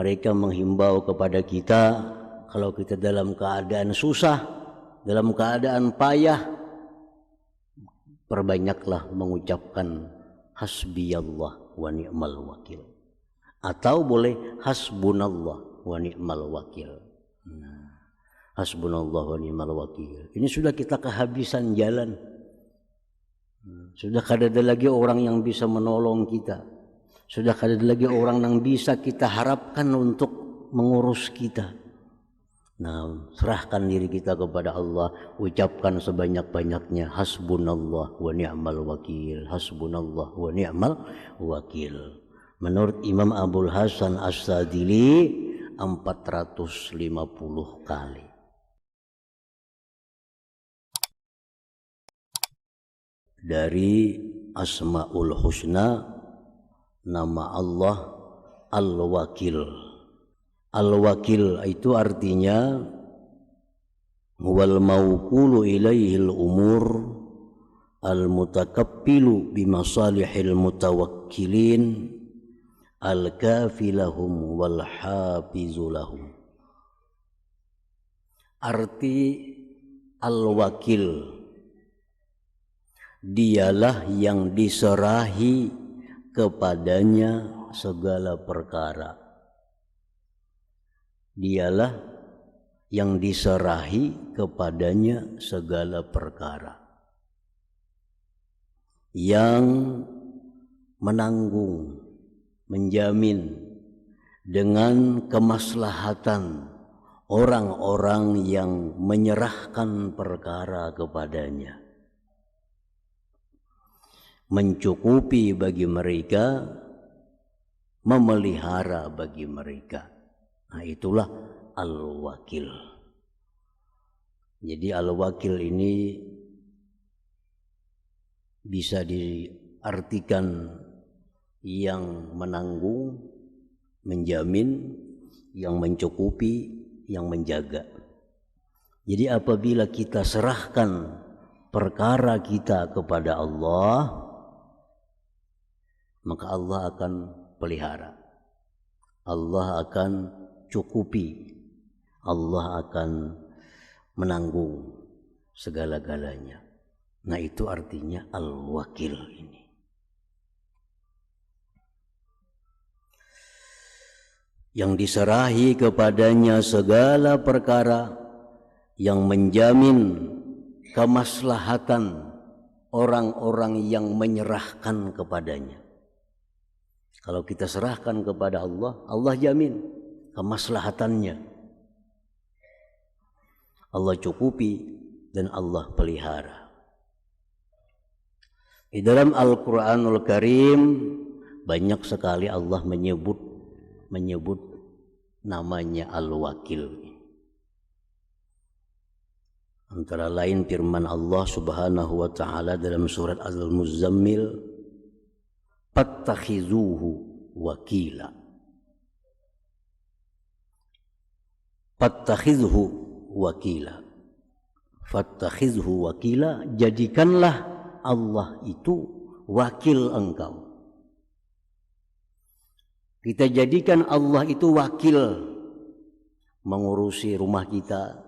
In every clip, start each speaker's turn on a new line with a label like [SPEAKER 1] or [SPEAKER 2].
[SPEAKER 1] Mereka menghimbau kepada kita, kalau kita dalam keadaan susah, dalam keadaan payah, perbanyaklah mengucapkan hasbiyallah wa ni'mal wakil. Atau boleh hasbunallah wa ni'mal wakil. Hasbunallah wa ni'mal wakil. Ini sudah kita kehabisan jalan. Sudah kada ada lagi orang yang bisa menolong kita. Sudah kada ada lagi orang yang bisa kita harapkan untuk mengurus kita. Nah, serahkan diri kita kepada Allah, ucapkan sebanyak-banyaknya hasbunallah wa ni'mal wakil, hasbunallah wa ni'mal wakil. Menurut Imam Abul Hasan As-Sadili 450 kali. Dari Asmaul Husna, nama Allah Al-Wakil. Al-Wakil itu artinya wal mauqulu ilaihil umur al-mutakappilu bimasalihil mutawakkilin al-kafilahum wal hafizulahum. Arti Al-Wakil, dialah yang diserahi kepadanya segala perkara. Dialah yang diserahi kepadanya segala perkara, yang menanggung, menjamin dengan kemaslahatan orang-orang yang menyerahkan perkara kepadanya, mencukupi bagi mereka, memelihara bagi mereka. Nah, itulah Al-Wakil. Jadi Al-Wakil ini bisa diartikan yang menanggung, menjamin, yang mencukupi, yang menjaga. Jadi apabila kita serahkan perkara kita kepada Allah, maka Allah akan pelihara, Allah akan cukupi, Allah akan menanggung segala-galanya. Nah, itu artinya Al-Wakil ini. Yang diserahi kepadanya segala perkara, yang menjamin kemaslahatan orang-orang yang menyerahkan kepadanya. Kalau kita serahkan kepada Allah, Allah jamin kemaslahatannya, Allah cukupi, dan Allah pelihara. Di dalam Al-Quranul Karim banyak sekali Allah menyebut namanya Al-Wakil. Antara lain firman Allah Subhanahu wa taala dalam surat Al-Muzammil, "Fattakhizuhu wakila." Fattakhizhu wakila. Fattakhizhu wakila, jadikanlah Allah itu wakil engkau. Kita jadikan Allah itu wakil, mengurusi rumah kita,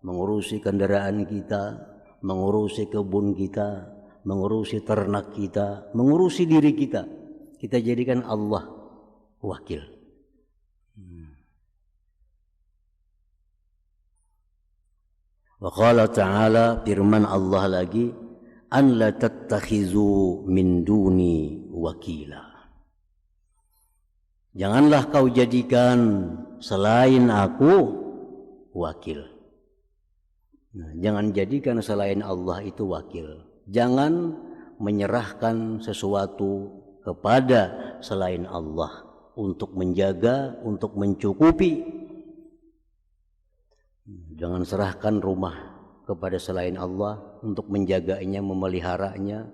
[SPEAKER 1] mengurusi kendaraan kita, mengurusi kebun kita, mengurusi ternak kita, mengurusi diri kita. Kita jadikan Allah wakil. Wa qala ta'ala, firman Allah lagi, an la tattakhizu min duni wakila. Janganlah kau jadikan selain aku wakil. Nah, jangan jadikan selain Allah itu wakil. Jangan menyerahkan sesuatu kepada selain Allah untuk menjaga, untuk mencukupi. Jangan serahkan rumah kepada selain Allah untuk menjaganya, memeliharanya.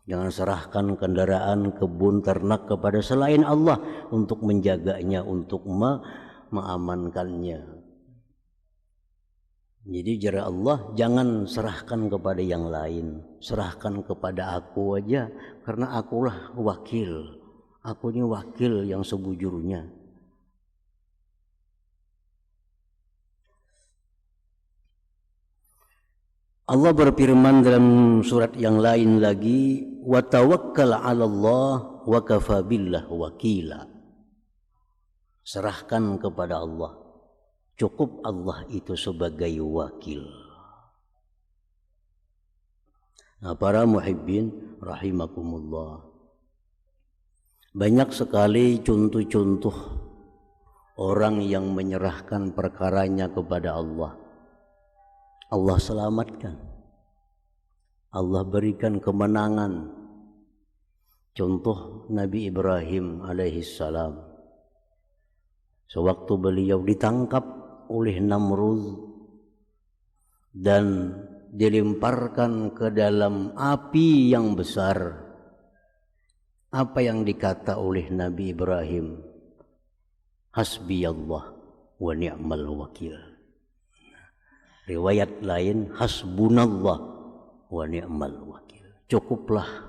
[SPEAKER 1] Jangan serahkan kendaraan, kebun, ternak kepada selain Allah untuk menjaganya, untuk mengamankannya. Jadi jara Allah, jangan serahkan kepada yang lain, serahkan kepada aku aja, karena akulah wakil. Aku ini wakil yang sebujurnya. Allah berfirman dalam surat yang lain lagi, wa tawakkal 'ala Allah wa kafa billah wakila. Serahkan kepada Allah, cukup Allah itu sebagai wakil. Nah, para muhibbin rahimakumullah, banyak sekali contoh-contoh orang yang menyerahkan perkaranya kepada Allah. Allah selamatkan, Allah berikan kemenangan. Contoh Nabi Ibrahim alaihissalam, sewaktu beliau ditangkap oleh Namrud dan dilemparkan ke dalam api yang besar, apa yang dikata oleh Nabi Ibrahim? Hasbiyallah wa ni'mal wakil. Riwayat lain, hasbunallah wa ni'mal wakil. Cukuplah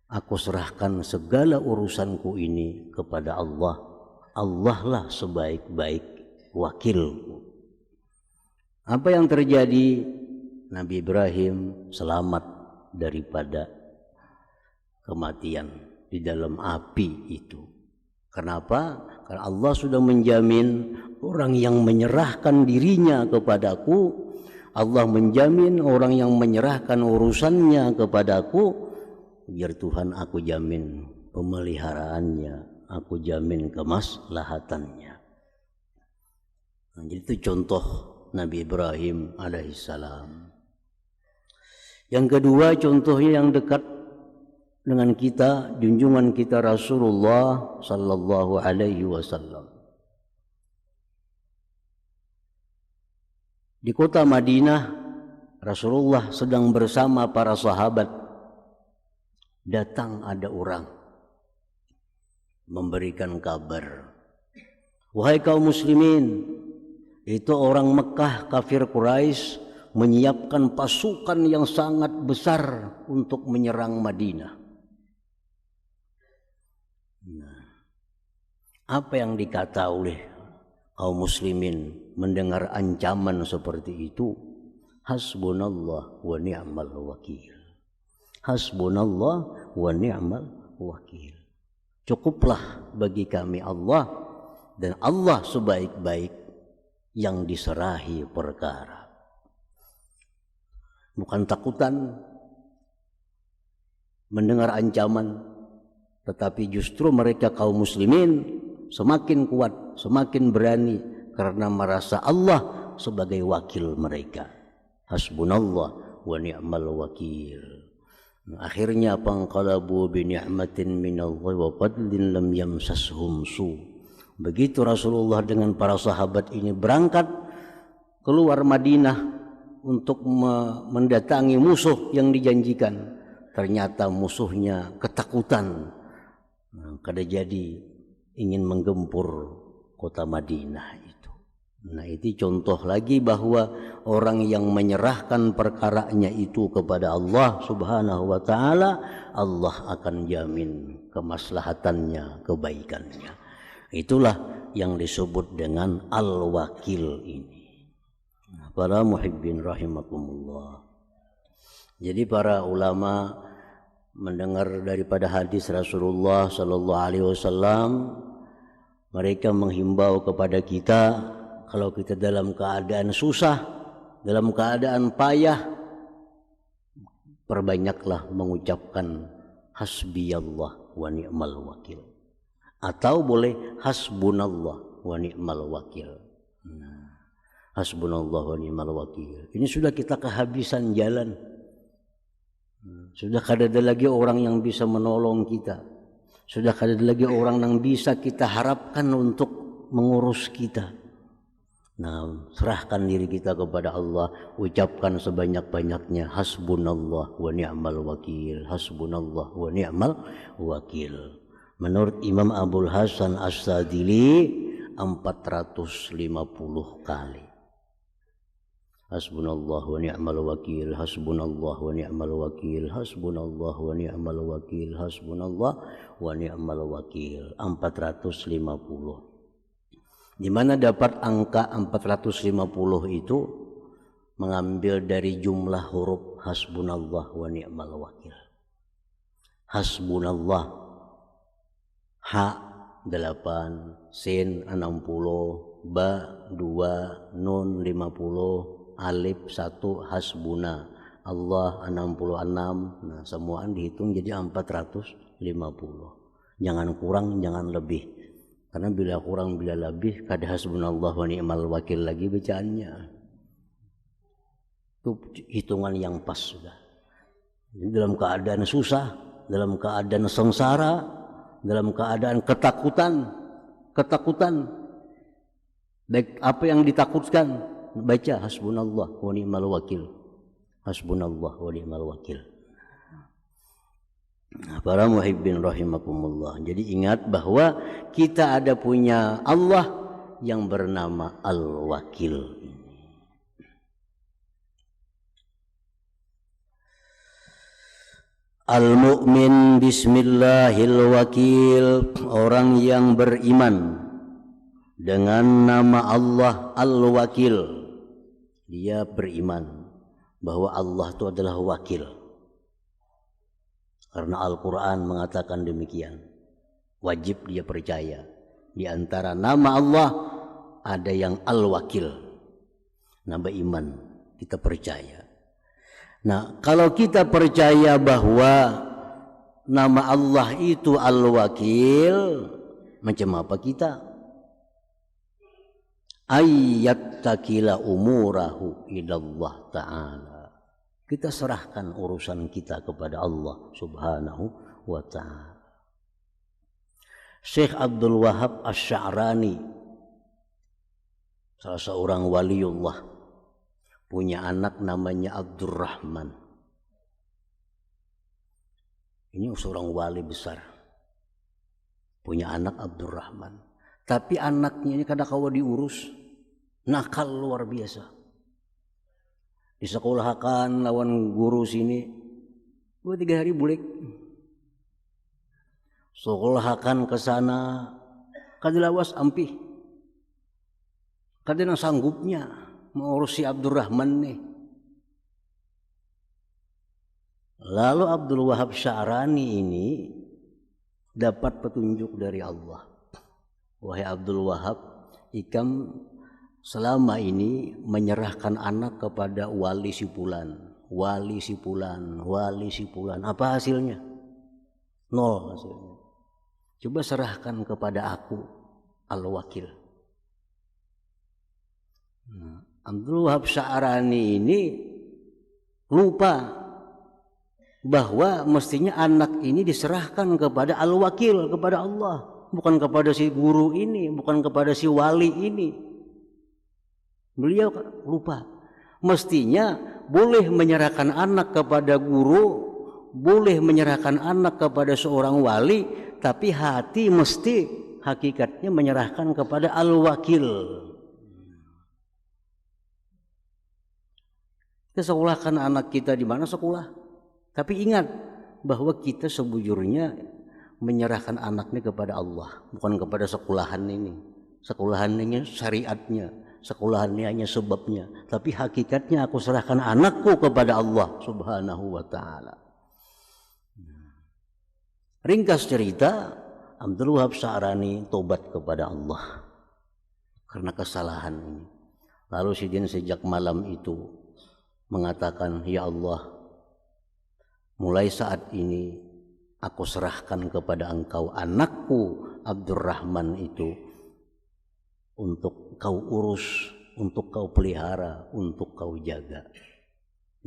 [SPEAKER 1] aku serahkan segala urusanku ini kepada Allah. Allah lah sebaik-baik wakilku. Apa yang terjadi? Nabi Ibrahim selamat daripada kematian di dalam api itu. Kenapa? Karena Allah sudah menjamin orang yang menyerahkan dirinya kepadaku, Allah menjamin orang yang menyerahkan urusannya kepadaku, biar Tuhan aku jamin pemeliharaannya, aku jamin kemaslahatannya. Nah, jadi itu contoh Nabi Ibrahim alaihissalam. Yang kedua, contohnya yang dekat dengan kita, junjungan kita Rasulullah sallallahu alaihi wasallam. Di kota Madinah, Rasulullah sedang bersama para sahabat. Datang ada orang memberikan kabar, wahai kaum muslimin, itu orang Mekah kafir Quraisy menyiapkan pasukan yang sangat besar untuk menyerang Madinah. Nah, apa yang dikata oleh kaum muslimin mendengar ancaman seperti itu? Hasbunallah wa ni'mal wakil. Hasbunallah wa ni'mal wakil. Cukuplah bagi kami Allah, dan Allah sebaik-baik yang diserahi perkara. Bukan takutan mendengar ancaman, tetapi justru mereka kaum muslimin semakin kuat, semakin berani karena merasa Allah sebagai wakil mereka. Hasbunallah wa ni'mal wakil. Akhirnya panqalabu bi ni'matin minallahi wa fadlin lam yamsashum su. Begitu Rasulullah dengan para sahabat ini berangkat keluar Madinah untuk mendatangi musuh yang dijanjikan, ternyata musuhnya ketakutan, kada jadi ingin menggempur kota Madinah itu. Nah, itu contoh lagi bahwa orang yang menyerahkan perkaranya itu kepada Allah Subhanahu wa taala, Allah akan jamin kemaslahatannya, kebaikannya. Itulah yang disebut dengan al-wakil ini. Para muhibbin rahimakumullah. Jadi para ulama mendengar daripada hadis Rasulullah sallallahu alaihi wasallam, mereka menghimbau kepada kita, kalau kita dalam keadaan susah, dalam keadaan payah, perbanyaklah mengucapkan hasbiyallah wa ni'mal wakil, atau boleh hasbunallah wa ni'mal wakil. Hasbunallah wa ni'mal wakil. Ini sudah kita kehabisan jalan. Sudah kada ada lagi orang yang bisa menolong kita. Sudah kada ada lagi orang yang bisa kita harapkan untuk mengurus kita. Nah, serahkan diri kita kepada Allah, ucapkan sebanyak-banyaknya hasbunallah wa ni'mal wakil, hasbunallah wa ni'mal wakil. Menurut Imam Abul Hasan As-Sadili 450 kali. Hasbunallah wa ni'mal wakil, hasbunallah wa ni'mal wakil, hasbunallah wa ni'mal wakil, hasbunallah wa ni'mal wakil, 450. Di mana dapat angka 450 itu? mengambil dari jumlah huruf hasbunallah wa ni'mal wakil. Hasbunallah, ha 8, sin 60, ba 2, nun 50, alif 1, hasbuna, Allah 66. Nah, semuaan dihitung jadi 450. Jangan kurang, jangan lebih. Karena bila kurang, bila lebih, kada hasbunallah wa ni'mal wakil lagi bacaannya. Itu hitungan yang pas sudah. Jadi dalam keadaan susah, dalam keadaan sengsara, dalam keadaan ketakutan, baik apa yang ditakutkan, baca hasbunallah wa ni'mal wakil. Hasbunallah wa ni'mal wakil. Nah, para muhibbin rahimakumullah. Jadi ingat bahwa kita ada punya Allah yang bernama Al-Wakil. Al-mu'min bismillahil wakil, orang yang beriman dengan nama Allah Al-Wakil. Dia beriman bahwa Allah itu adalah wakil. Karena Al-Quran mengatakan demikian. Wajib dia percaya. Di antara nama Allah ada yang Al-Wakil. Nama iman, kita percaya. Nah, kalau kita percaya bahwa nama Allah itu Al-Wakil, macam apa kita? Ayat takila umurahu ilallah ta'ala. Kita serahkan urusan kita kepada Allah subhanahu wa ta'ala. Syekh Abdul Wahab Asy-Sya'rani, salah seorang waliullah, punya anak namanya Abdurrahman. Ini seorang wali besar, punya anak Abdurrahman. Tapi anaknya ini kadang-kadang diurus, nakal luar biasa. Disekolahkan lawan guru sini 2-3 hari bulik. Sekolahkan ke sana, kadilawas ampih. Kadang sanggupnya mengurus si Abdurrahman nih. Lalu Abdul Wahab Sya'rani ini dapat petunjuk dari Allah. Wahai Abdul Wahab, ikam selama ini menyerahkan anak kepada wali si fulan. Apa hasilnya? Nol hasilnya. Coba serahkan kepada aku, Al-Wakil. Abdul Wahab Sya'rani ini lupa bahwa mestinya anak ini diserahkan kepada Al-Wakil, kepada Allah, bukan kepada si guru ini, bukan kepada si wali ini. Beliau lupa. Mestinya boleh menyerahkan anak kepada guru, boleh menyerahkan anak kepada seorang wali, tapi hati mesti hakikatnya menyerahkan kepada Al-Wakil. Kita sekolahkan anak kita di mana sekolah, tapi ingat bahwa kita sebujurnya menyerahkan anaknya kepada Allah, bukan kepada sekolahan ini. Sekolahan ini syariatnya, sekolahannya hanya sebabnya, tapi hakikatnya aku serahkan anakku kepada Allah subhanahu wa ta'ala. Ringkas cerita, Abdul Wahab Sya'rani tobat kepada Allah karena kesalahan ini. Lalu sejak malam itu mengatakan, ya Allah, mulai saat ini aku serahkan kepada engkau anakku Abdurrahman itu, untuk kau urus, untuk kau pelihara, untuk kau jaga.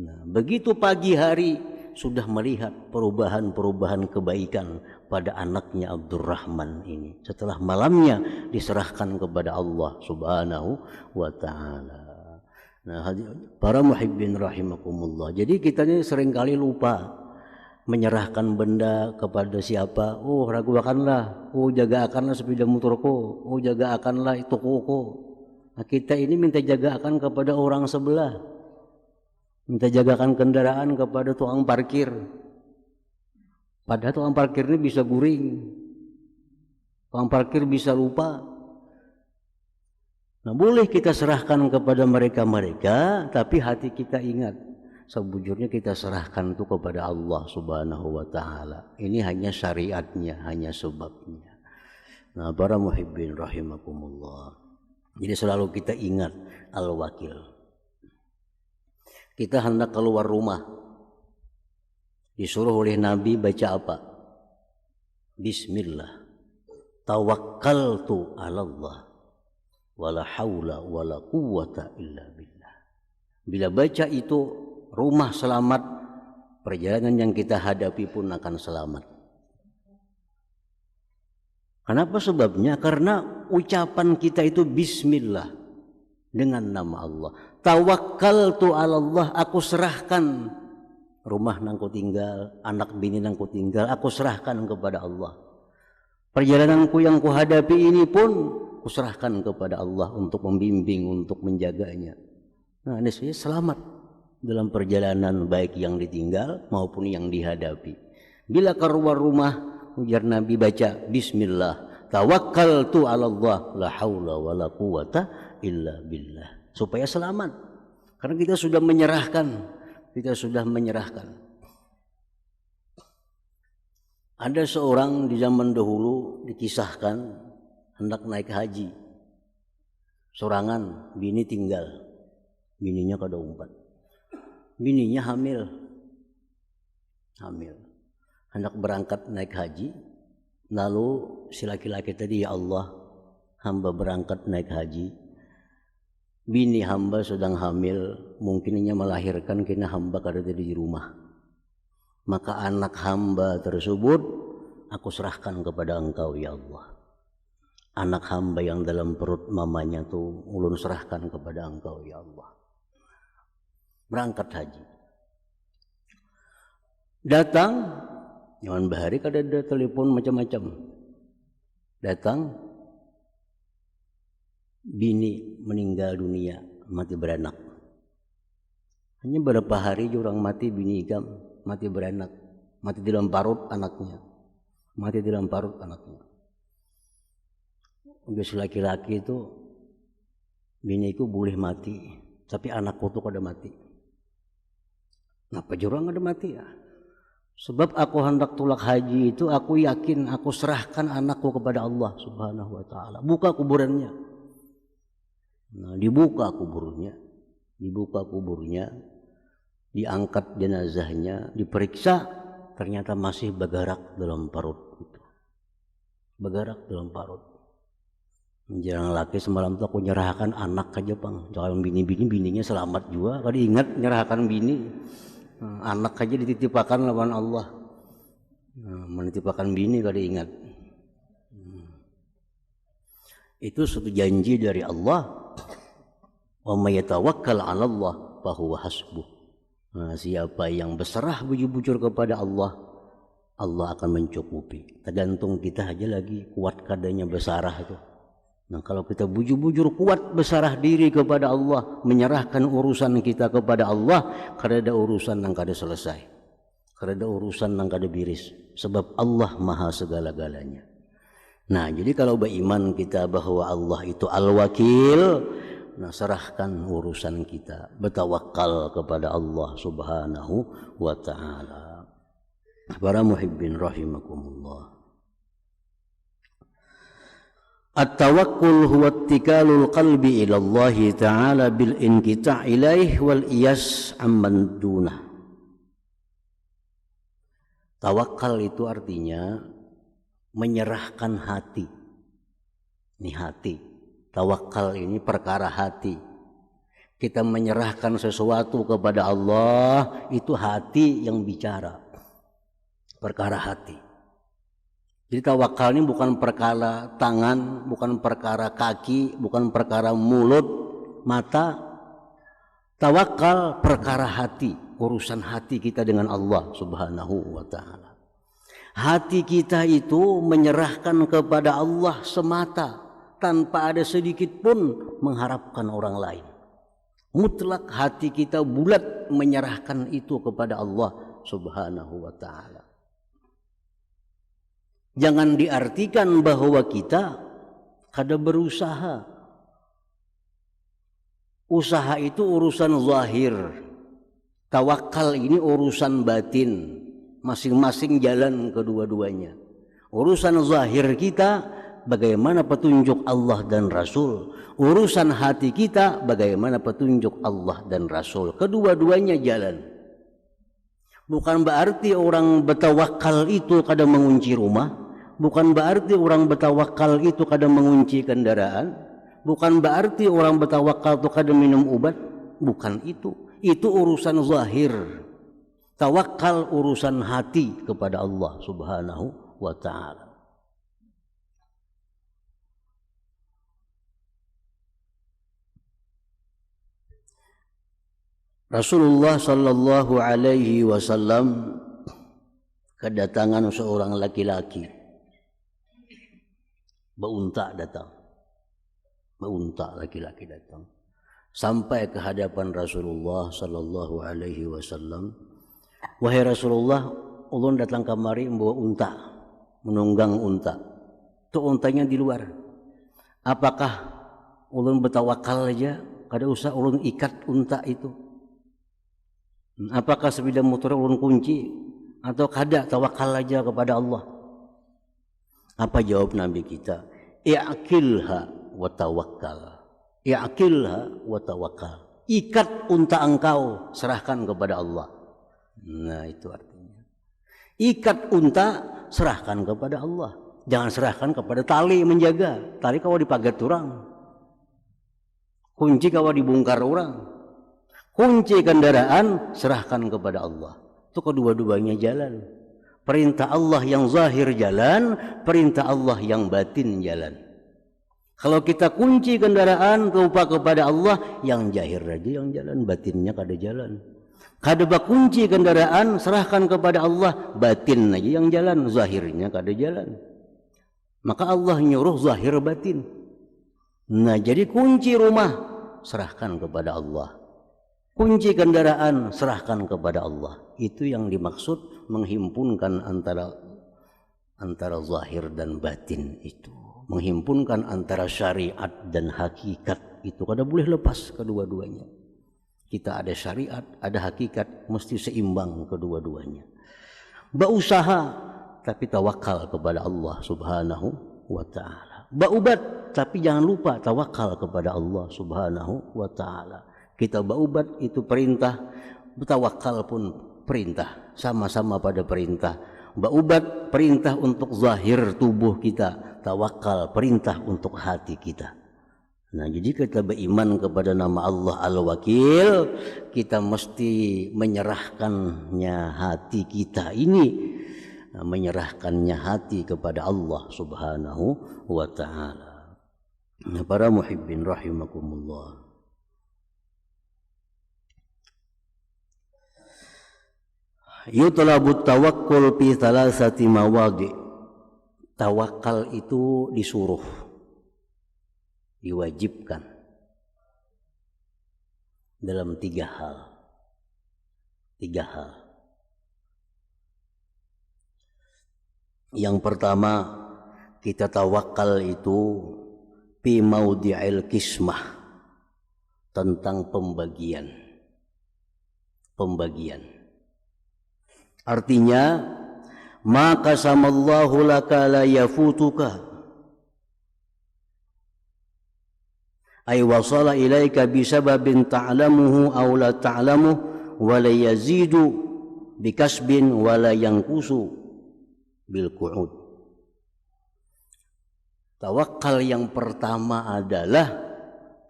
[SPEAKER 1] Nah, begitu pagi hari sudah melihat perubahan-perubahan kebaikan pada anaknya Abdurrahman ini. Setelah malamnya diserahkan kepada Allah subhanahu wa ta'ala. Nah, para muhibbin rahimakumullah. Jadi kita ini seringkali lupa menyerahkan benda kepada siapa. Oh, raguakanlah, oh jagakanlah sepeda motorku, oh jagakanlah itu tokoku. Nah, kita ini minta jagakan kepada orang sebelah, minta jagakan kendaraan kepada tukang parkir. Padahal tukang parkir ini bisa guring, tukang parkir bisa lupa. Nah, boleh kita serahkan kepada mereka-mereka, tapi hati kita ingat, sebujurnya kita serahkan itu kepada Allah Subhanahu wa Ta'ala. Ini hanya syariatnya, hanya sebabnya. Nah, para muhibbin rahimakumullah. Jadi selalu kita ingat al-wakil. Kita hendak keluar rumah, disuruh oleh Nabi baca apa? Bismillah. Tawakkaltu 'ala Allah. Wala haula wala quwwata illa billah. Bila baca itu, rumah selamat, perjalanan yang kita hadapi pun akan selamat. Kenapa sebabnya? Karena ucapan kita itu bismillah, dengan nama Allah. Tawakkaltu 'ala Allah, aku serahkan rumah nang ku tinggal, anak bini nang ku tinggal, aku serahkan kepada Allah. Perjalananku yang kuhadapi ini pun kuserahkan kepada Allah untuk membimbing, untuk menjaganya. Nah, ini saya selamat dalam perjalanan baik yang ditinggal maupun yang dihadapi. Bila keluar rumah, ujar Nabi baca Bismillah, tawakkaltu 'ala Allah, la haula wala quwata illa billah. Supaya selamat. Karena kita sudah menyerahkan, Ada seorang di zaman dahulu dikisahkan hendak naik haji. Sorangan, bini tinggal. Bininya kada umpat. Bininya hamil. Hendak berangkat naik haji. Lalu si laki-laki tadi, ya Allah, hamba berangkat naik haji. Bini hamba sedang hamil, mungkinnya melahirkan kena hamba kada di rumah. Maka anak hamba tersebut aku serahkan kepada Engkau, ya Allah. Anak hamba yang dalam perut mamanya tuh ulun serahkan kepada Engkau, ya Allah. Berangkat haji. Datang, nyaman bahari kada ada telepon macam-macam. Datang, bini meninggal dunia, mati beranak. Hanya beberapa hari orang mati bini igam, mati beranak, mati di dalam parut anaknya. Ugas laki-laki itu, biniku boleh mati, tapi anakku tuh kada mati. Kenapa jurang kada mati ya? Sebab aku hendak tulak haji itu, aku yakin aku serahkan anakku kepada Allah Subhanahu wa Ta'ala. Buka kuburannya. Nah, dibuka kuburnya, diangkat jenazahnya, diperiksa, ternyata masih bergerak dalam parut itu. Menjelang laki semalam tuh aku nyerahkan anak aja bang. Jangan bininya selamat juga. Kada ingat nyerahkan bini. Anak aja dititipakan lawan Allah. Menitipakan bini kada ingat. Itu suatu janji dari Allah. Wa may yatawakkal 'ala Allah fa huwa hasbuh. Nah, siapa yang berserah bujur-bujur kepada Allah, Allah akan mencukupi. Tergantung kita aja lagi kuat kadanya bersarah itu. Nah, kalau kita bujur-bujur kuat bersarah diri kepada Allah, menyerahkan urusan kita kepada Allah, kada ada urusan yang kada selesai, kada ada urusan yang kada biris, sebab Allah maha segala-galanya. Nah, jadi kalau beriman kita bahwa Allah itu al-wakil, nah serahkan urusan kita, bertawakal kepada Allah Subhanahu wa Ta'ala. Para muhibbin rahimakumullah. At-tawakkul huwa ittikalul qalbi ila Allah Ta'ala bil inqita' ilaih wal iyas amman dunah. Tawakal itu artinya menyerahkan hati. Ini hati. Tawakal ini perkara hati. Kita menyerahkan sesuatu kepada Allah, itu hati yang bicara. Perkara hati. Jadi tawakal ini bukan perkara tangan, bukan perkara kaki, bukan perkara mulut, mata. Tawakal perkara hati, urusan hati kita dengan Allah Subhanahu wa Ta'ala. Hati kita itu menyerahkan kepada Allah semata, tanpa ada sedikit pun mengharapkan orang lain. Mutlak hati kita bulat menyerahkan itu kepada Allah Subhanahu wa Ta'ala. Jangan diartikan bahwa kita kada berusaha. Usaha itu urusan zahir. Tawakal ini urusan batin. Masing-masing jalan kedua-duanya. Urusan zahir kita bagaimana petunjuk Allah dan Rasul. Urusan hati kita bagaimana petunjuk Allah dan Rasul. Kedua-duanya jalan. Bukan berarti orang bertawakal itu kadang mengunci rumah. Bukan berarti orang bertawakal itu kadang mengunci kendaraan. Bukan berarti orang bertawakal itu kadang minum obat. Bukan itu. Itu urusan zahir. Tawakal urusan hati kepada Allah Subhanahu wa ta'ala. Rasulullah sallallahu alaihi wasallam kedatangan seorang laki-laki. Beunta datang. Beunta laki-laki datang. Sampai ke hadapan Rasulullah sallallahu alaihi wasallam. Wahai Rasulullah, ulun datang kamari membawa unta, menunggang unta. Itu untanya di luar. Apakah ulun bertawakal aja? Kada usah ulun ikat unta itu. Apakah sepeda motor ulun kunci atau kada tawakal aja kepada Allah? Apa jawab Nabi kita? I'qilha wa tawakkal. I'qilha wa tawakkal. Ikat unta engkau, serahkan kepada Allah. Nah, itu artinya. Ikat unta, serahkan kepada Allah. Jangan serahkan kepada tali menjaga. Tali kau dipagat orang. Kunci kau dibongkar orang. Kunci kendaraan, serahkan kepada Allah. Itu kedua-duanya jalan. Perintah Allah yang zahir jalan, perintah Allah yang batin jalan. Kalau kita kunci kendaraan lupa kepada Allah, yang zahir aja yang jalan, batinnya kada jalan. Kada kunci kendaraan, serahkan kepada Allah, batin aja yang jalan, zahirnya kada jalan. Maka Allah nyuruh zahir batin. Nah, jadi kunci rumah, serahkan kepada Allah. Kunci kendaraan, serahkan kepada Allah. Itu yang dimaksud menghimpunkan antara zahir dan batin itu. Menghimpunkan antara syariat dan hakikat itu kada boleh lepas kedua-duanya. Kita ada syariat, ada hakikat, mesti seimbang kedua-duanya. Berusaha tapi tawakal kepada Allah Subhanahu wa ta'ala. Baubat tapi jangan lupa tawakal kepada Allah Subhanahu wa ta'ala. Kita baubat itu perintah, bertawakal pun perintah, sama-sama pada perintah. Baubat perintah untuk zahir tubuh kita, tawakal perintah untuk hati kita. Nah, jadi kita beriman kepada nama Allah Al-Wakil, kita mesti menyerahkannya hati kita ini, menyerahkannya hati kepada Allah Subhanahu wa ta'ala. Nah, para muhibbin rahimakumullah. Yutlabut tawakkul fi thalathati mawadi. Tawakal itu disuruh, diwajibkan dalam tiga hal. Yang pertama, kita tawakal itu fi maudi'il kismah, tentang pembagian. Artinya, maka samallahu laka la yafutuka, ay wasala ilaika bisababin ta'lamuhu aw la ta'lamuh wa la yazidu bikasbin wa la yanqusu bil qu'ud. Tawakal yang pertama adalah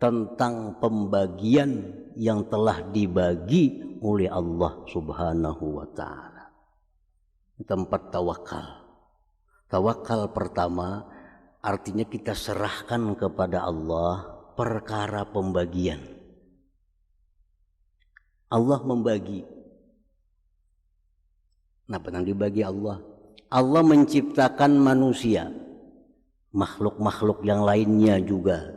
[SPEAKER 1] tentang pembagian yang telah dibagi oleh Allah Subhanahu wa ta'ala. Tempat tawakal. Tawakal pertama artinya kita serahkan kepada Allah perkara pembagian. Allah membagi. Kenapa yang dibagi Allah? Allah menciptakan manusia, makhluk-makhluk yang lainnya juga.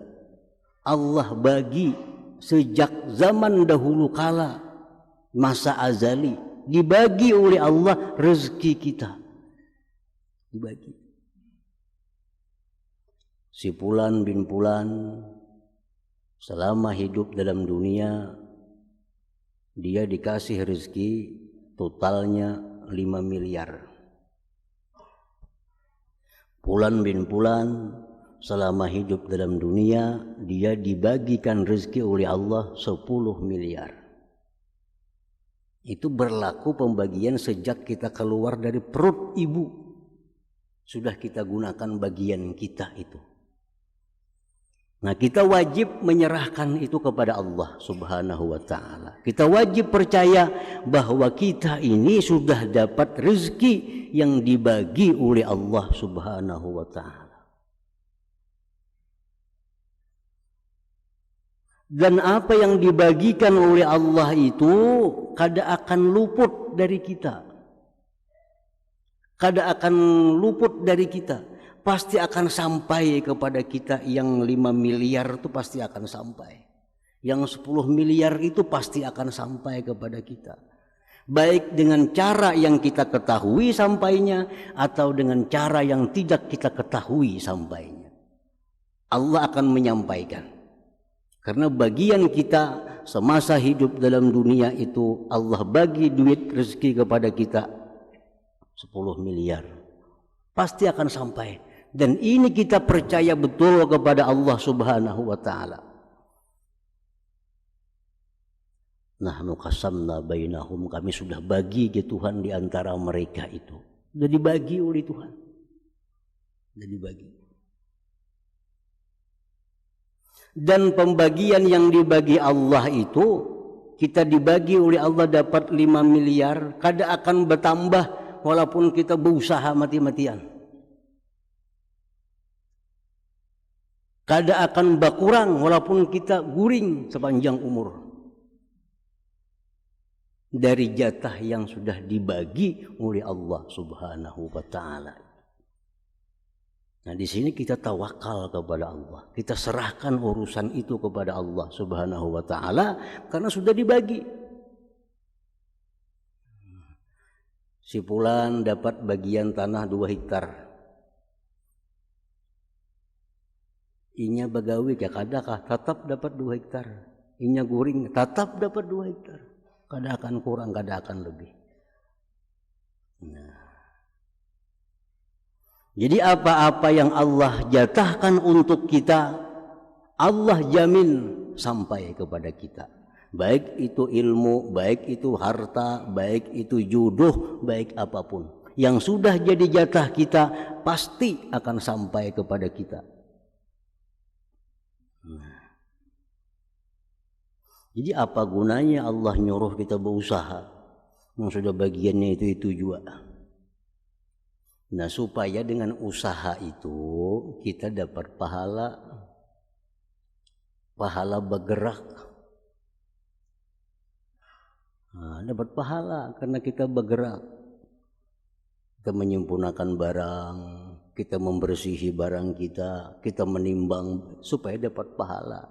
[SPEAKER 1] Allah bagi sejak zaman dahulu kala, masa azali, dibagi oleh Allah rezeki kita. Dibagi. Si Fulan bin Fulan selama hidup dalam dunia dia dikasih rezeki totalnya 5 miliar. Fulan bin Fulan selama hidup dalam dunia dia dibagikan rezeki oleh Allah 10 miliar. Itu berlaku pembagian sejak kita keluar dari perut ibu. Sudah kita gunakan bagian kita itu. Nah, kita wajib menyerahkan itu kepada Allah Subhanahu wa ta'ala. Kita wajib percaya bahwa kita ini sudah dapat rezeki yang dibagi oleh Allah Subhanahu wa ta'ala. Dan apa yang dibagikan oleh Allah itu kada akan luput dari kita. Kada akan luput dari kita. Pasti akan sampai kepada kita. Yang 5 miliar itu pasti akan sampai. Yang 10 miliar itu pasti akan sampai kepada kita. Baik dengan cara yang kita ketahui sampainya, atau dengan cara yang tidak kita ketahui sampainya. Allah akan menyampaikan. Karena bagian kita semasa hidup dalam dunia itu Allah bagi duit rezeki kepada kita 10 miliar. Pasti akan sampai. Dan ini kita percaya betul kepada Allah Subhanahu wa ta'ala. Nahnu qasamna bainahum, kami sudah bagi ke Tuhan di antara mereka itu. Sudah dibagi oleh Tuhan. Sudah dibagi. Dan pembagian yang dibagi Allah itu, kita dibagi oleh Allah dapat 5 miliar, kada akan bertambah walaupun kita berusaha mati-matian. Kada akan berkurang walaupun kita guring sepanjang umur. Dari jatah yang sudah dibagi oleh Allah Subhanahu wa ta'ala. Nah, di sini kita tawakal kepada Allah. Kita serahkan urusan itu kepada Allah Subhanahu wa ta'ala karena sudah dibagi. Si fulan dapat bagian tanah 2 hektar. Inya bagawi ya kadakah tetap dapat 2 hektar. Inya guring tetap dapat 2 hektar. Kada akan kurang, kada akan lebih. Nah. Jadi apa-apa yang Allah jatahkan untuk kita, Allah jamin sampai kepada kita. Baik itu ilmu, baik itu harta, baik itu jodoh, baik apapun. Yang sudah jadi jatah kita pasti akan sampai kepada kita. Nah. Jadi apa gunanya Allah nyuruh kita berusaha? Yang sudah bagiannya itu juga. Nah, supaya dengan usaha itu kita dapat pahala bergerak. Nah, dapat pahala karena kita bergerak. Kita menyempurnakan barang, kita membersihi barang kita, kita menimbang supaya dapat pahala.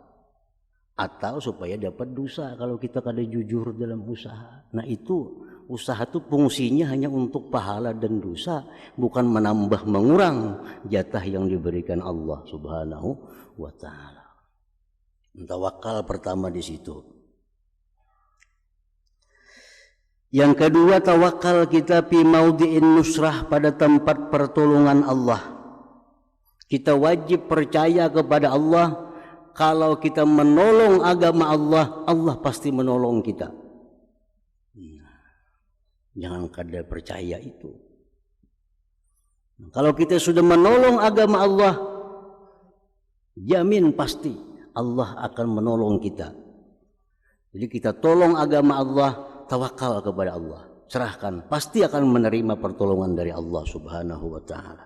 [SPEAKER 1] Atau supaya dapat dosa kalau kita kada jujur dalam usaha. Nah, itu usaha itu fungsinya hanya untuk pahala dan dosa, bukan menambah mengurang jatah yang diberikan Allah Subhanahu wa ta'ala. Tawakal pertama di situ. Yang kedua, tawakal kita fi maudhi'in nusrah, pada tempat pertolongan Allah. Kita wajib percaya kepada Allah. Kalau kita menolong agama Allah, Allah pasti menolong kita. Jangan kada percaya itu. Kalau kita sudah menolong agama Allah, jamin pasti Allah akan menolong kita. Jadi kita tolong agama Allah, tawakal kepada Allah, serahkan, pasti akan menerima pertolongan dari Allah Subhanahu wa ta'ala.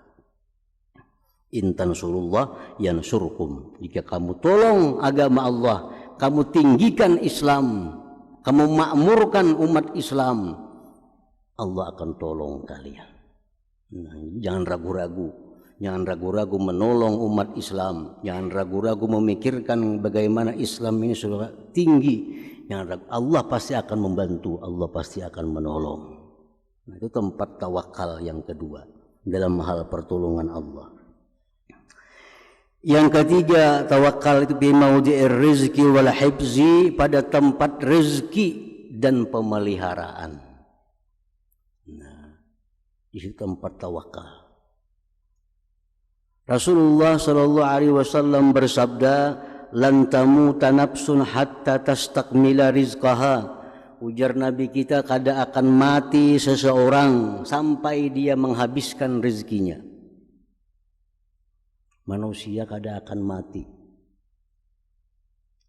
[SPEAKER 1] In tansurullah yansurkum. Jika kamu tolong agama Allah, kamu tinggikan Islam, kamu makmurkan umat Islam, Allah akan tolong kalian. Nah, jangan ragu-ragu. Jangan ragu-ragu menolong umat Islam. Jangan ragu-ragu memikirkan bagaimana Islam ini sudah tinggi. Jangan ragu. Allah pasti akan membantu. Allah pasti akan menolong. Nah, itu tempat tawakal yang kedua dalam hal pertolongan Allah. Yang ketiga, tawakal itu bi maudhi'ir rizqi wal hifzi, pada tempat rezeki dan pemeliharaan. Nah, di situ tempat tawakal. Rasulullah sallallahu alaihi wasallam bersabda, "Lan tamuta nafsun hatta tastakmila rizqaha." Ujar Nabi kita, kada akan mati seseorang sampai dia menghabiskan rezekinya. Manusia kada akan mati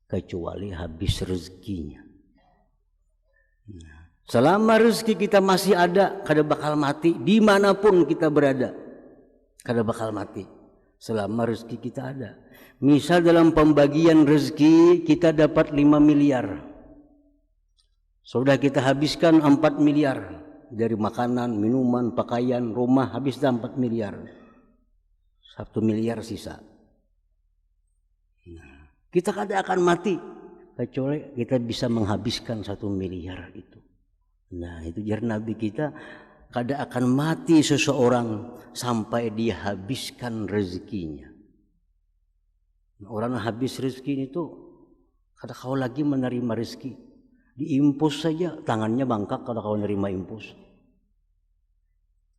[SPEAKER 1] kecuali habis rezekinya. Selama rezeki kita masih ada, kada bakal mati. Dimanapun kita berada, kada bakal mati selama rezeki kita ada. Misal dalam pembagian rezeki kita dapat 5 miliar, sudah kita habiskan 4 miliar dari makanan, minuman, pakaian, rumah, habis 4 miliar. 1 miliar sisa. Nah, kita kada akan mati kecuali kita bisa menghabiskan 1 miliar itu. Nah, itu jar Nabi kita, kada akan mati seseorang sampai dia habiskan rezekinya. Orang habis rezeki itu kada kau lagi menerima rezeki. Diimpus saja tangannya bangkak kalau kau menerima impus.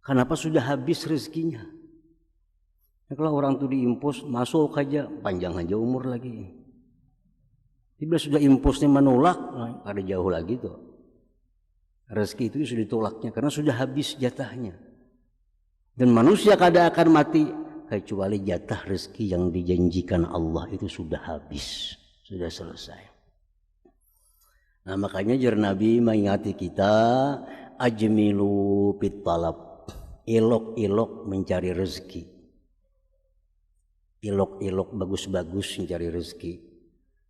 [SPEAKER 1] Kenapa? Sudah habis rezekinya. Nah, kalau orang itu diimpus, masuk aja, panjang aja umur lagi. Bila sudah impusnya menolak, nah, ada jauh lagi tuh. Rezeki itu sudah ditolaknya karena sudah habis jatahnya. Dan manusia kada akan mati kecuali jatah rezeki yang dijanjikan Allah itu sudah habis, sudah selesai. Nah, makanya jar Nabi mengingati kita, ajmilu fit talab, elok-elok mencari rezeki. Elok-elok bagus-bagus mencari rezeki.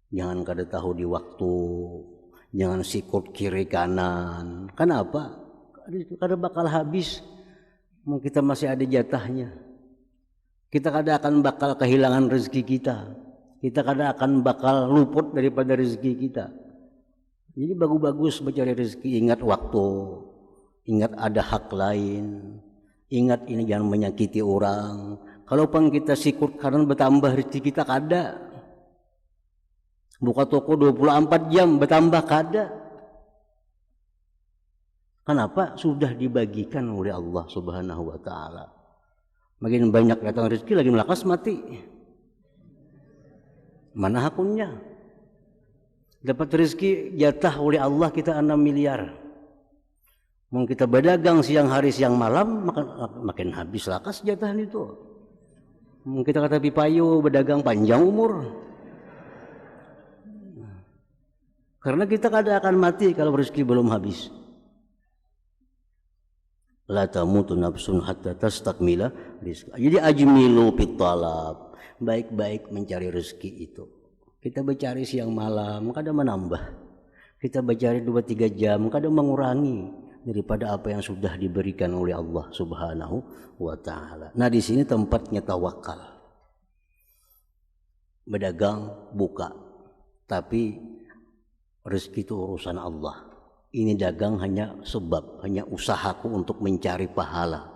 [SPEAKER 1] Jangan kada tahu di waktu, jangan sikut kiri kanan. Kenapa? Kada bakal habis. Kita masih ada jatahnya. Kita kada akan bakal kehilangan rezeki kita. Kita kada akan bakal luput daripada rezeki kita. Jadi bagus-bagus mencari rezeki. Ingat waktu, ingat ada hak lain, ingat ini jangan menyakiti orang. Kalau pun kita sikut kanan bertambah rezeki kita kada. Buka toko 24 jam bertambah kada. Kenapa? Sudah dibagikan oleh Allah Subhanahu wa taala. Makin banyak datang rezeki lagi melakas mati. Mana hakunnya? Dapat rezeki jatah oleh Allah kita 6 miliar. Mau kita berdagang siang hari siang malam makin habis lakas jatah itu. Mau kita kata pipayo berdagang panjang umur. Karena kita kada akan mati kalau rezeki belum habis. La tamutu nafsun hatta tastakmila rizqa. Jadi ajmilu fit talab. Baik-baik mencari rezeki itu. Kita bercari siang malam, kada menambah. Kita bercari 2-3 jam, kada mengurangi daripada apa yang sudah diberikan oleh Allah Subhanahu wa taala. Nah, di sini tempatnya tawakal. Berdagang buka, tapi rezeki itu urusan Allah. Ini dagang hanya sebab, hanya usahaku untuk mencari pahala.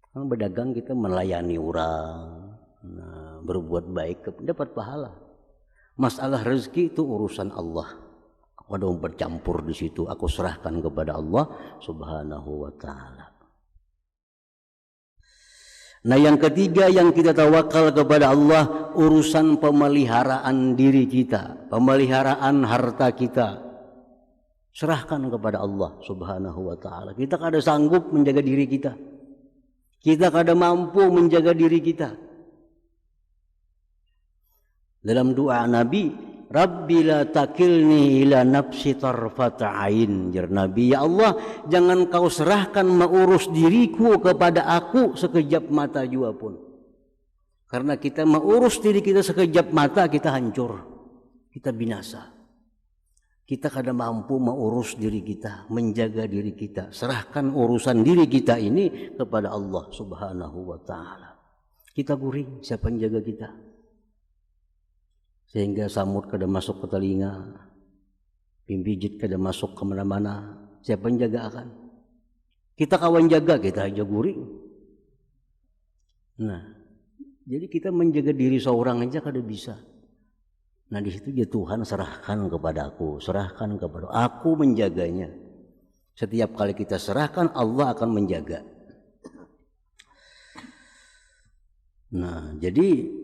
[SPEAKER 1] Kan berdagang kita melayani orang, nah, berbuat baik dapat pahala. Masalah rezeki itu urusan Allah. Aku ada bercampur di situ. Aku serahkan kepada Allah Subhanahu wa taala. Nah, yang ketiga yang kita tawakal kepada Allah, urusan pemeliharaan diri kita, pemeliharaan harta kita. Serahkan kepada Allah Subhanahu wa taala. Kita kada sanggup menjaga diri kita. Kita kada mampu menjaga diri kita. Dalam doa Nabi, Rabbi la takilni ila nafsi tarfata ain. Jar Nabi, ya Allah, jangan kau serahkan mengurus diriku kepada aku sekejap mata jua pun. Karena kita mengurus diri kita sekejap mata, kita hancur. Kita binasa. Kita kada mampu mengurus diri kita, menjaga diri kita. Serahkan urusan diri kita ini kepada Allah Subhanahu wa taala. Kita guring, siapa yang jaga kita? Sehingga samut kada masuk ke telinga, pimpijit kada masuk ke mana-mana. Siapa yang jaga akan? Kita kawan jaga, kita aja guring. Nah, Jadi kita menjaga diri seorang aja kada bisa. Nah di situ ya Tuhan serahkan kepada aku, serahkan kepada aku menjaganya. Setiap kali kita serahkan, Allah akan menjaga. Nah jadi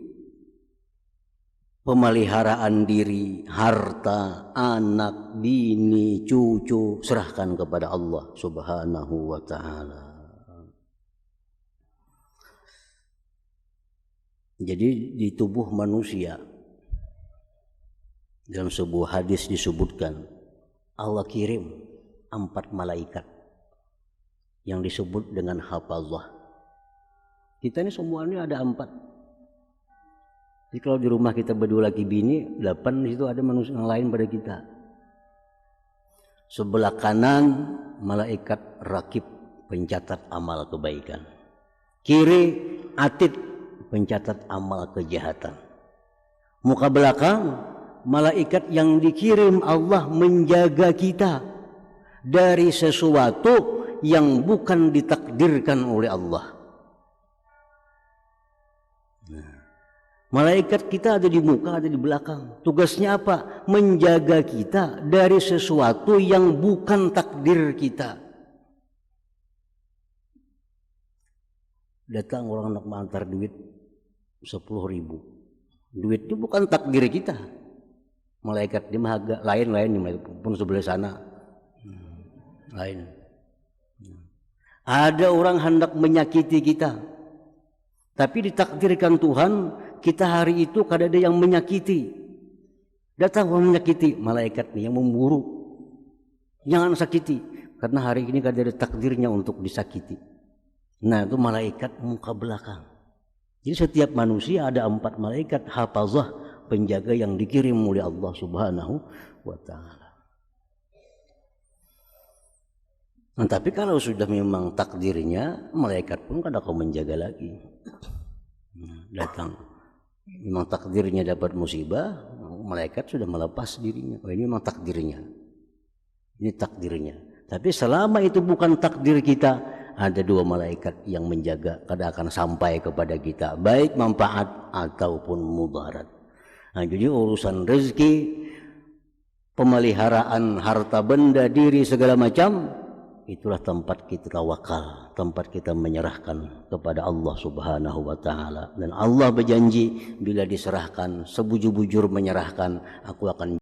[SPEAKER 1] pemeliharaan diri, harta, anak, bini, cucu, serahkan kepada Allah Subhanahu wa ta'ala. Jadi di tubuh manusia, dalam sebuah hadis disebutkan, Allah kirim 4 malaikat yang disebut dengan hafazah. Kita ini semuanya ada 4. Jadi kalau di rumah kita berdua laki bini, 8 di situ ada manusia yang lain pada kita. Sebelah kanan malaikat rakib pencatat amal kebaikan. Kiri atid pencatat amal kejahatan. Muka belakang malaikat yang dikirim Allah menjaga kita dari sesuatu yang bukan ditakdirkan oleh Allah. Nah, malaikat kita ada di muka, ada di belakang. Tugasnya apa? Menjaga kita dari sesuatu yang bukan takdir kita. Datang orang nak mengantar duit 10.000. Duit itu bukan takdir kita. Malaikat dia agak lain pun sebelah sana. Lain. Ada orang hendak menyakiti kita. Tapi ditakdirkan Tuhan, kita hari itu kada ada yang menyakiti. Datang orang menyakiti, malaikat nih yang memburu. Jangan sakiti, karena hari ini kada ada takdirnya untuk disakiti. Nah itu malaikat muka belakang. Jadi setiap manusia ada 4 malaikat hafazah, penjaga yang dikirim oleh Allah Subhanahu wa ta'ala. Nah, tapi kalau sudah memang takdirnya, malaikat pun kada kau menjaga lagi. Nah, datang memang takdirnya dapat musibah, malaikat sudah melepas dirinya. Oh, ini memang takdirnya. Ini takdirnya. Tapi selama itu bukan takdir kita, ada 2 malaikat yang menjaga, kada akan sampai kepada kita, baik manfaat ataupun mudarat. Nah, jadi urusan rezeki, pemeliharaan harta benda, diri segala macam, itulah tempat kita tawakal, tempat kita menyerahkan kepada Allah Subhanahu wa ta'ala. Dan Allah berjanji bila diserahkan, sebujur-bujur menyerahkan, aku akan